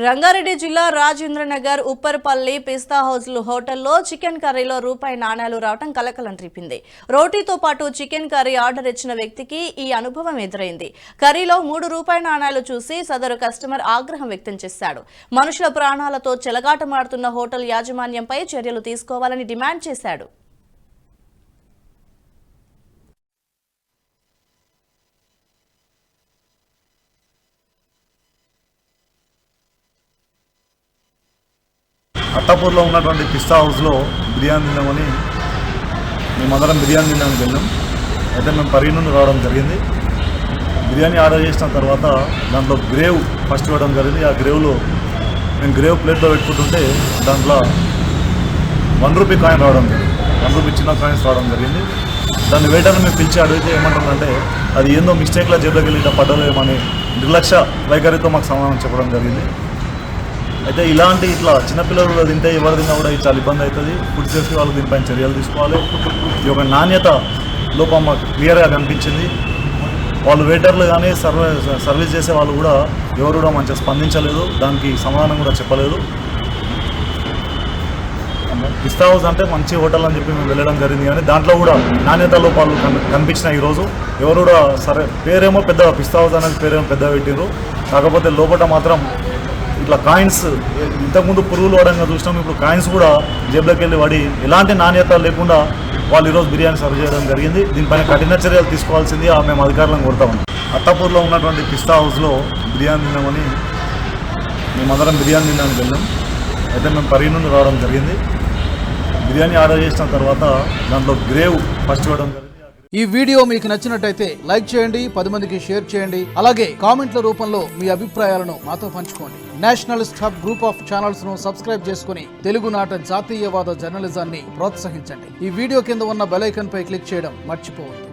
రంగారెడ్డి జిల్లా రాజేంద్రనగర్ ఉప్పర్పల్లి పిస్తా హౌస్ హోటల్లో చికెన్ కర్రీలో రూపాయి నాణేలు రావడం కలకలం రేపింది. రోటీతో పాటు చికెన్ కర్రీ ఆర్డర్ ఇచ్చిన వ్యక్తికి ఈ అనుభవం ఎదురైంది. కర్రీలో 3 రూపాయి నాణేలు చూసి సదరు కస్టమర్ ఆగ్రహం వ్యక్తం చేశాడు. మనుషుల ప్రాణాలతో చెలగాటమాడుతున్న హోటల్ యాజమాన్యంపై చర్యలు తీసుకోవాలని డిమాండ్ చేశాడు. అత్తాపూర్లో ఉన్నటువంటి పిస్తా హౌస్లో బిర్యానీ తిన్నామని మేమందరం బిర్యానీ తినడానికి వెళ్ళాం. అయితే మేము పరిగి నుండి రావడం జరిగింది. బిర్యానీ ఆర్డర్ చేసిన తర్వాత దాంట్లో గ్రేవ్ ఫస్ట్ ఇవ్వడం జరిగింది. ఆ గ్రేవ్లో మేము గ్రేవ్ ప్లేట్లో పెట్టుకుంటుంటే దాంట్లో 1 రూపీ కాయిన్ రావడం జరిగింది. 1 రూపీ చిన్న కాయిన్స్ రావడం జరిగింది. దాన్ని వెయిటర్ని మేము పిలిచి అడిగితే ఏమంటుందంటే అది ఏందో మిస్టేక్లో జేబులోకి వెళ్ళి ఇట్లా పడ్డలేమని నిర్లక్ష్య వైఖరితో మాకు సమాధానం చెప్పడం జరిగింది. అయితే ఇట్లా చిన్నపిల్లలు తింటే ఎవరు తిన్నా కూడా చాలా ఇబ్బంది అవుతుంది. ఫుడ్ సేఫ్టీ వాళ్ళు దీనిపైన చర్యలు తీసుకోవాలి. ఈ యొక్క నాణ్యత లోపం మాకు క్లియర్గా కనిపించింది. వాళ్ళు వెయిటర్లు కానీ సర్వీస్ చేసే వాళ్ళు కూడా ఎవరు కూడా మంచిగా స్పందించలేదు. దానికి సమాధానం కూడా చెప్పలేదు. పిస్తా హౌస్ అంటే మంచి హోటల్ అని చెప్పి మేము వెళ్ళడం జరిగింది, కానీ దాంట్లో కూడా నాణ్యత లోపాలు కనిపించినాయి. ఈరోజు ఎవరు కూడా సరే పేరేమో పెద్ద పిస్తా హౌస్ అనేది పేరేమో పెద్ద పెట్టినారు. కాకపోతే లోపల మాత్రం ఇట్లా కాయిన్స్ ఇంతకుముందు పురుగులు వాడంగా చూసినాం. ఇప్పుడు కాయిన్స్ కూడా జేబులోకి వెళ్ళి పడి ఎలాంటి నాణ్యత లేకుండా వాళ్ళు ఈరోజు బిర్యానీ సర్వ్ చేయడం జరిగింది. దీనిపైన కఠిన చర్యలు తీసుకోవాల్సింది మేము అధికారులను కోరుతాం. అత్తాపూర్లో ఉన్నటువంటి పిస్తా హౌస్లో బిర్యానీ తిన్నామని మేమందరం బిర్యానీ తినడానికి వెళ్ళాం. అయితే మేము పరిగి నుండి రావడం జరిగింది. బిర్యానీ ఆర్డర్ చేసిన తర్వాత దాంట్లో గ్రేవ్ ఫస్ట్ ఇవ్వడం జరిగింది. ఈ వీడియో మీకు నచ్చినట్టయితే లైక్ చేయండి, 10 మందికి షేర్ చేయండి. అలాగే కామెంట్ల రూపంలో మీ అభిప్రాయాలను మాతో పంచుకోండి. Nationalist hub group of channels ను సబ్స్క్రైబ్ చేసుకుని తెలుగునాట జాతీయవాద జర్నలిజాన్ని ప్రోత్సహించండి. ఈ వీడియో కింద ఉన్న బెల్ ఐకాన్ పై క్లిక్ చేయడం మర్చిపోవద్దు.